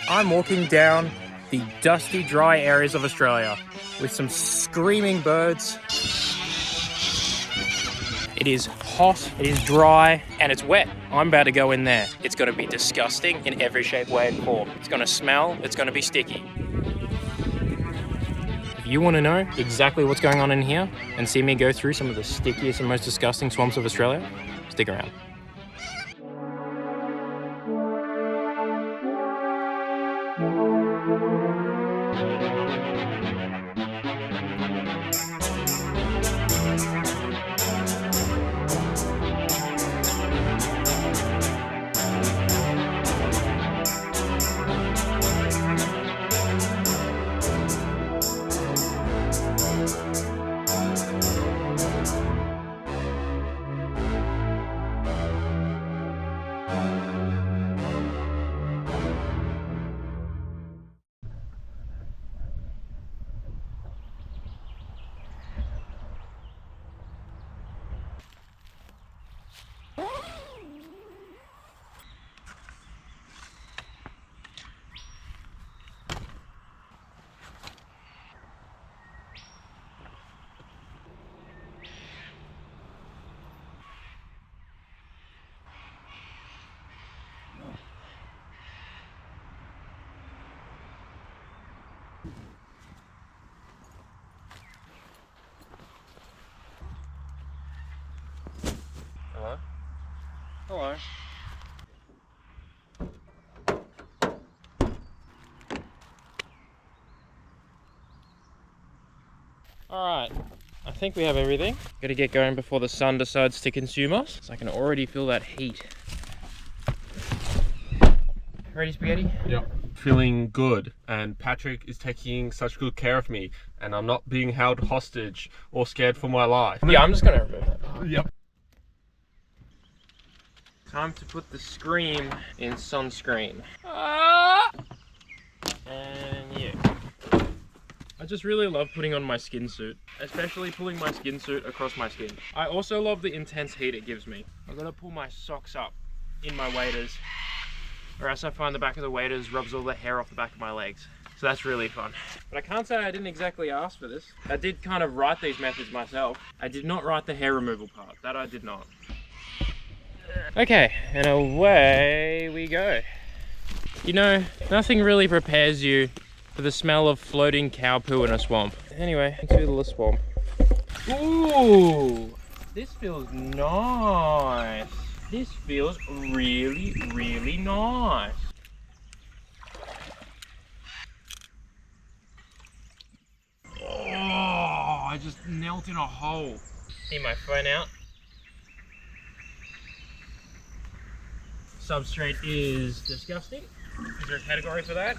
I'm walking down the dusty, dry areas of Australia with some screaming birds. It is hot, it is dry, and it's wet. I'm about to go in there. It's going to be disgusting in every shape, way, and form. It's going to smell, it's going to be sticky. If you want to know exactly what's going on in here and see me go through some of the stickiest and most disgusting swamps of Australia, stick around. Hello? Hello. Alright, I think we have everything. Gotta get going before the sun decides to consume us. So I can already feel that heat. Ready, Spaghetti? Yep. Feeling good, and Patrick is taking such good care of me, and I'm not being held hostage or scared for my life. Yeah, I'm just gonna remove that. Yep. Time to put the Scream in sunscreen. And yeah. I just really love putting on my skin suit, especially pulling my skin suit across my skin. I also love the intense heat it gives me. I've got to pull my socks up in my waders, or else I find the back of the waders rubs all the hair off the back of my legs. So that's really fun. But I can't say I didn't exactly ask for this. I did kind of write these methods myself. I did not write the hair removal part. That I did not. Okay, and away we go. You know, nothing really prepares you for the smell of floating cow poo in a swamp. Anyway, into the swamp. Ooh, this feels nice. This feels really, really nice. Oh, I just knelt in a hole. Need my phone out. Substrate is disgusting. Is there a category for that?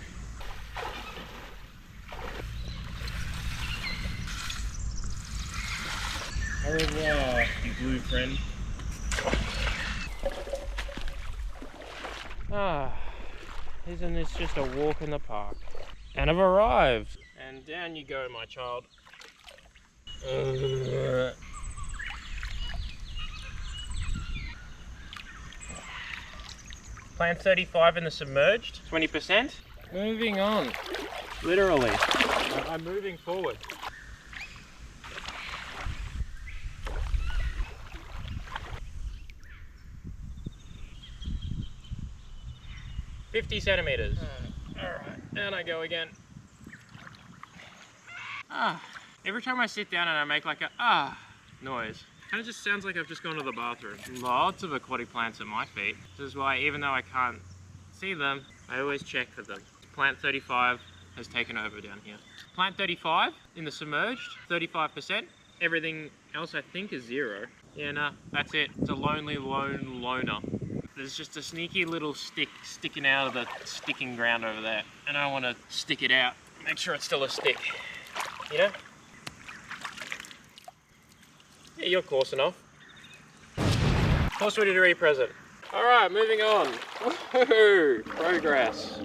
Au revoir, you blue friend. Ah, isn't this just a walk in the park? And I've arrived. And down you go, my child. Plant 35 in the submerged, 20%. Moving on, literally. I'm moving forward. $50 centimeters. All right, and I go again. Every time I sit down and I make like a noise, kind of just sounds like I've just gone to the bathroom. Lots of aquatic plants at my feet. This is why, even though I can't see them, I always check for them. Plant 35 has taken over down here. Plant 35 in the submerged, 35%. Everything else I think is 0. Yeah, no, that's it. It's a lonely loner. There's just a sneaky little stick sticking out of the sticking ground over there. And I want to stick it out. Make sure it's still a stick. You know? Yeah, you're coarse enough. Course ready to be present. Alright, moving on. Woohoo! Progress.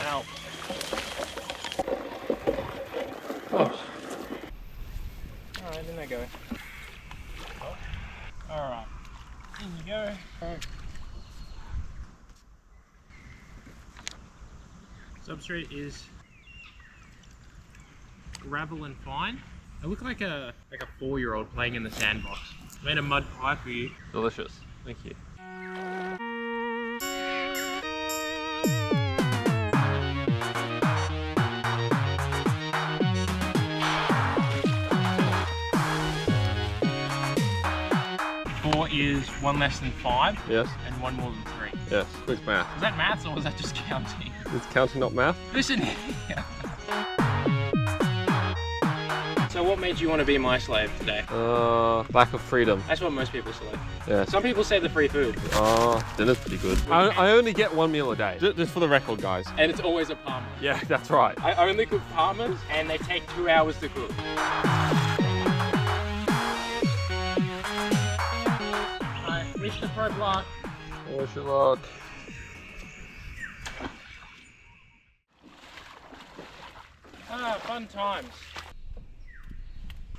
Ow. Oh. Alright, then I go. Alright. In you go. Substrate is gravel and fine. I look like a 4-year-old playing in the sandbox. Made a mud pie for you. Delicious. Thank you. Four is 1 less than 5. Yes. And 1 more than 3. Yes. Quick math. Was that maths or was that just counting? It's counting, not math. Listen here. So what made you want to be my slave today? Lack of freedom. That's what most people say. Yeah. Some people say the free food. Dinner's pretty good. I only get 1 meal a day. Just for the record, guys. And it's always a parma. Yeah, that's right. I only cook parmas and they take 2 hours to cook. Alright, wish the pro luck. Wish you luck. Fun times.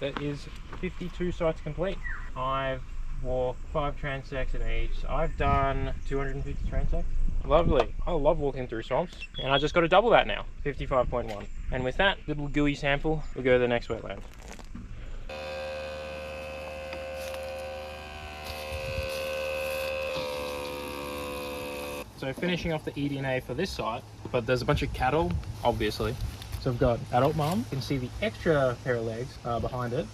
That is 52 sites complete. I've walked 5 transects in each. So I've done 250 transects. Lovely. I love walking through swamps. And I just got to double that now, 55.1. And with that little gooey sample, we'll go to the next wetland. So finishing off the eDNA for this site, but there's a bunch of cattle, obviously. So I've got adult mum. You can see the extra pair of legs behind it.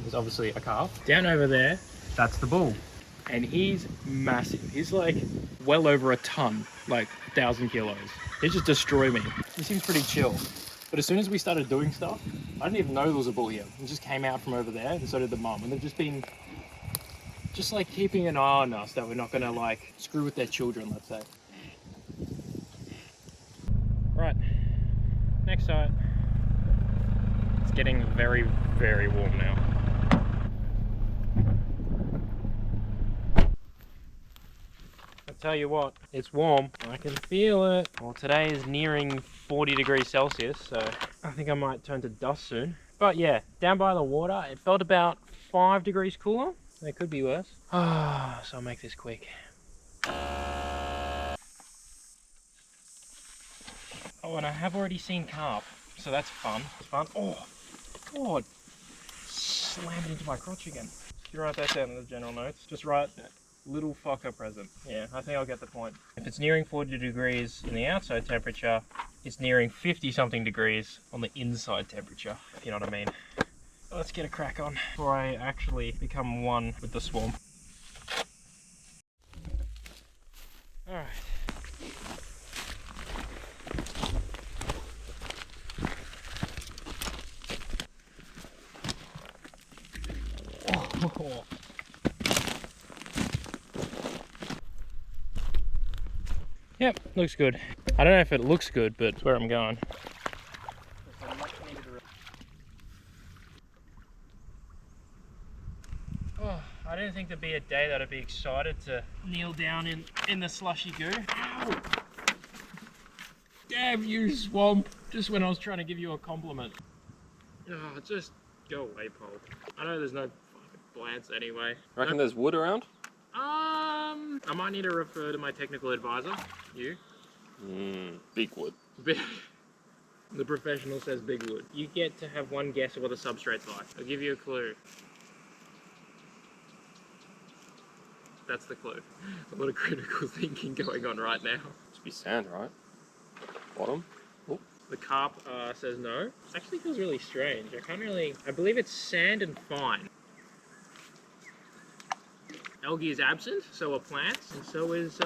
Is obviously a calf. Down over there, that's the bull. And he's massive. He's like well over a ton, like 1,000 kilos. He just destroyed me. He seems pretty chill. But as soon as we started doing stuff, I didn't even know there was a bull here. He just came out from over there and so did the mum. And they've just been like keeping an eye on us that we're not gonna like screw with their children, let's say. Right. Next site. It's getting very, very warm now. I tell you what, it's warm. I can feel it. Well, today is nearing 40 degrees Celsius, so I think I might turn to dust soon. But yeah, down by the water, it felt about 5 degrees cooler. It could be worse. So I'll make this quick. Oh, and I have already seen carp, so that's fun. It's fun. Oh, God. Slammed into my crotch again. You write that down in the general notes. Just write little fucker present. Yeah, I think I'll get the point. If it's nearing 40 degrees in the outside temperature, it's nearing 50 something degrees on the inside temperature, if you know what I mean. Let's get a crack on before I actually become one with the swamp. Alright. Oh. Yep, looks good. I don't know if it looks good, but it's where I'm going. Oh, I didn't think there'd be a day that I'd be excited to kneel down in the slushy goo. Ow! Damn you, swamp! Just when I was trying to give you a compliment. Oh, just go away, Paul. I know there's no fucking plants anyway. Reckon there's wood around? I might need to refer to my technical advisor. You? Big wood. The professional says big wood. You get to have one guess of what the substrate's like. I'll give you a clue. That's the clue. A lot of critical thinking going on right now. Must be sand, right? Bottom. Oh. The carp says no. It actually feels really strange. I believe it's sand and fine. Algae is absent, so are plants, and so is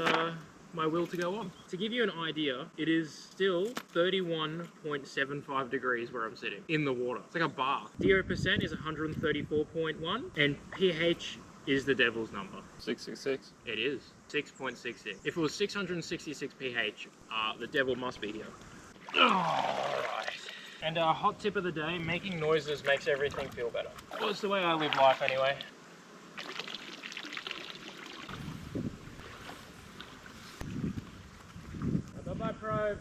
my will to go on. To give you an idea, it is still 31.75 degrees where I'm sitting, in the water. It's like a bar. 0% is 134.1, and pH is the devil's number. 666. It is. 6.66. If it was 666 pH, the devil must be here. Alright. And a hot tip of the day, making noises makes everything feel better. Well, it's the way I live life anyway. Bye-bye, probe.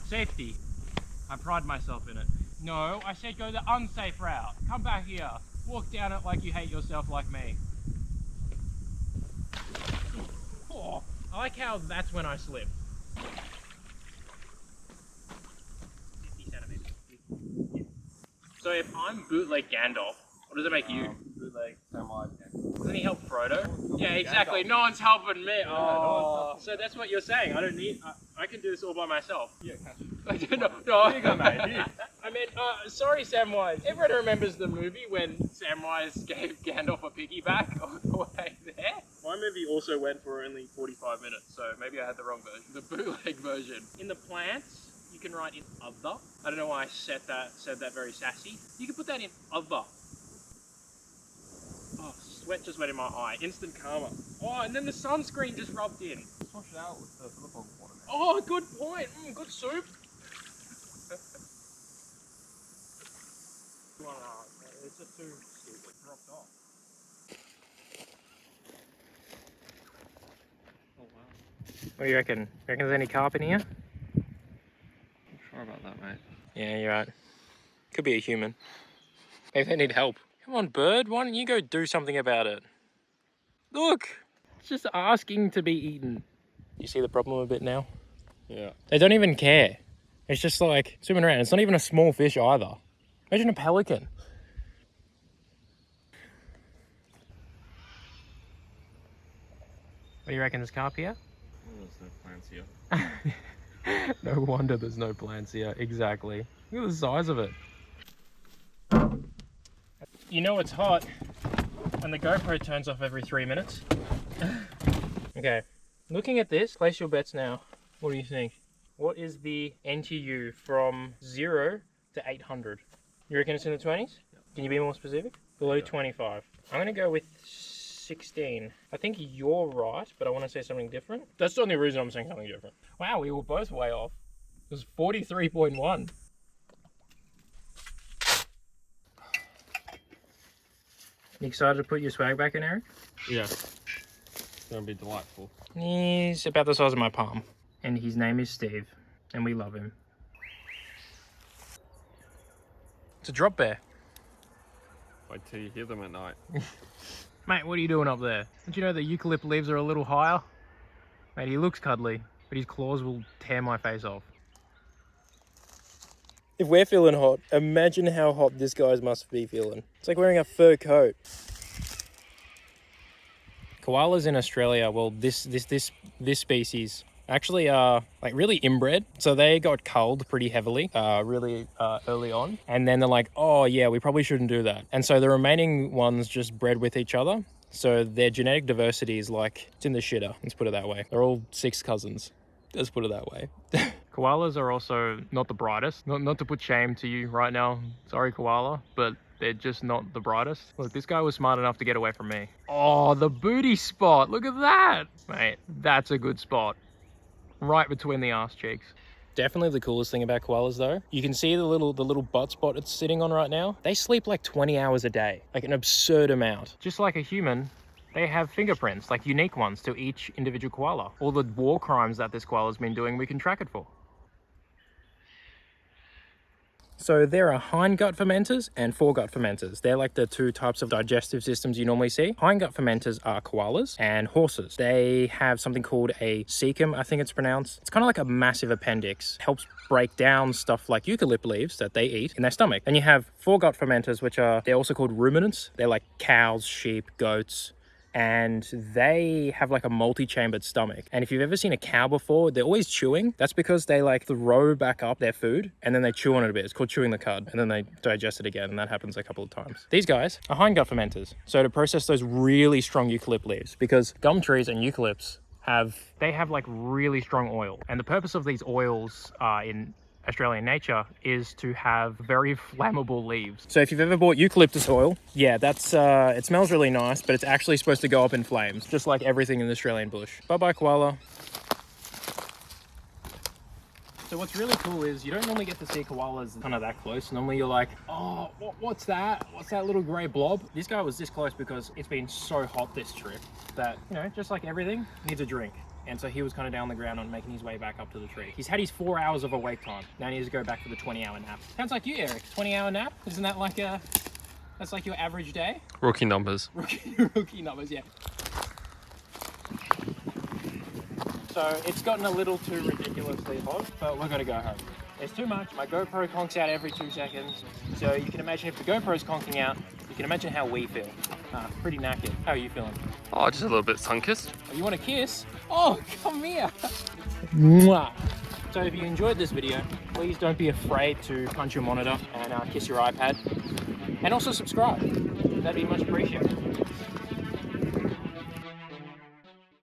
Safety. I pride myself in it. No, I said go the unsafe route. Come back here. Walk down it like you hate yourself like me. Oh, I like how that's when I slip. 50 centimeters. Yeah. So if I'm bootleg Gandalf, what does it make you? Bootleg Samurai. Doesn't he help Frodo? Yeah, exactly. No one's helping me. Oh, so that's what you're saying. I don't need. I can do this all by myself. Yeah, catch it. I don't know. No, Here you go, mate. Here. I mean, sorry, Samwise. Everyone remembers the movie when Samwise gave Gandalf a piggyback all the way there. My movie also went for only 45 minutes, so maybe I had the wrong version. The bootleg version. In the plants, you can write in other. I don't know why I said that very sassy. You can put that in other. Oh, sweat just went in my eye. Instant karma. Oh, and then the sunscreen just rubbed in. Wash it out with the silicone water. Oh, good point. Good soup. It's just too stupid. Dropped off. Oh wow. What do you reckon? Reckon there's any carp in here? I'm sure about that, mate. Yeah, you're right. Could be a human. Maybe they need help. Come on, bird. Why don't you go do something about it? Look! It's just asking to be eaten. You see the problem a bit now? Yeah. They don't even care. It's just like swimming around. It's not even a small fish either. Imagine a pelican. What do you reckon, there's carp here? Oh, there's no plants here. No wonder there's no plants here. Exactly. Look at the size of it. You know it's hot when the GoPro turns off every 3 minutes. Okay, looking at this, place your bets now. What do you think? What is the NTU from 0 to 800? You reckon it's in the 20s? Yep. Can you be more specific? Below 25. I'm going to go with 16. I think you're right, but I want to say something different. That's the only reason I'm saying something different. Wow, we were both way off. It was 43.1. You excited to put your swag back in, Eric? Yeah. It's going to be delightful. He's about the size of my palm. And his name is Steve. And we love him. It's a drop bear. Wait till you hear them at night. Mate, what are you doing up there? Don't you know the eucalypt leaves are a little higher? Mate, he looks cuddly, but his claws will tear my face off. If we're feeling hot, imagine how hot this guy must be feeling. It's like wearing a fur coat. Koalas in Australia, well, this species actually are like really inbred. So they got culled pretty heavily, really early on. And then they're like, oh yeah, we probably shouldn't do that. And so the remaining ones just bred with each other. So their genetic diversity is like, it's in the shitter, let's put it that way. They're all 6 cousins, let's put it that way. Koalas are also not the brightest. Not to put shame to you right now, sorry koala, but they're just not the brightest. Look, this guy was smart enough to get away from me. Oh, the booty spot, look at that. Mate, that's a good spot. Right between the arse cheeks. Definitely the coolest thing about koalas though, you can see the little butt spot it's sitting on right now. They sleep like 20 hours a day, like an absurd amount. Just like a human, they have fingerprints, like unique ones to each individual koala. All the war crimes that this koala's been doing, we can track it for. So there are hindgut fermenters and foregut fermenters. They're like the 2 types of digestive systems you normally see. Hindgut fermenters are koalas and horses. They have something called a cecum, I think it's pronounced. It's kind of like a massive appendix. It helps break down stuff like eucalypt leaves that they eat in their stomach. And you have foregut fermenters, which they're also called ruminants. They're like cows, sheep, goats. And they have like a multi-chambered stomach. And if you've ever seen a cow before, they're always chewing. That's because they like throw back up their food and then they chew on it a bit. It's called chewing the cud, and then they digest it again, and that happens a couple of times. These guys are hindgut fermenters. So to process those really strong eucalypt leaves, because gum trees and eucalypts have like really strong oil. And the purpose of these oils in Australian nature is to have very flammable leaves. So if you've ever bought eucalyptus oil, yeah, that's it smells really nice, but it's actually supposed to go up in flames, just like everything in the Australian bush. Bye-bye, koala. So what's really cool is you don't normally get to see koalas kind of that close. Normally you're like, oh, what's that? What's that little grey blob? This guy was this close because it's been so hot this trip that, you know, just like everything, needs a drink. And so he was kind of down on the ground and making his way back up to the tree. He's had his 4 hours of awake time. Now he needs to go back for the 20-hour nap. Sounds like you, Eric. 20-hour nap? Isn't that like a That's like your average day? Rookie numbers. Rookie numbers, yeah. So it's gotten a little too ridiculously hot, but we're gonna go home. There's too much. My GoPro conks out every 2 seconds. So you can imagine if the GoPro's conking out, you can imagine how we feel. Pretty knackered. How are you feeling? Oh, just a little bit sun-kissed. Oh, you want a kiss? Oh, come here. Mwah. So if you enjoyed this video, please don't be afraid to punch your monitor and kiss your iPad. And also subscribe. That'd be much appreciated.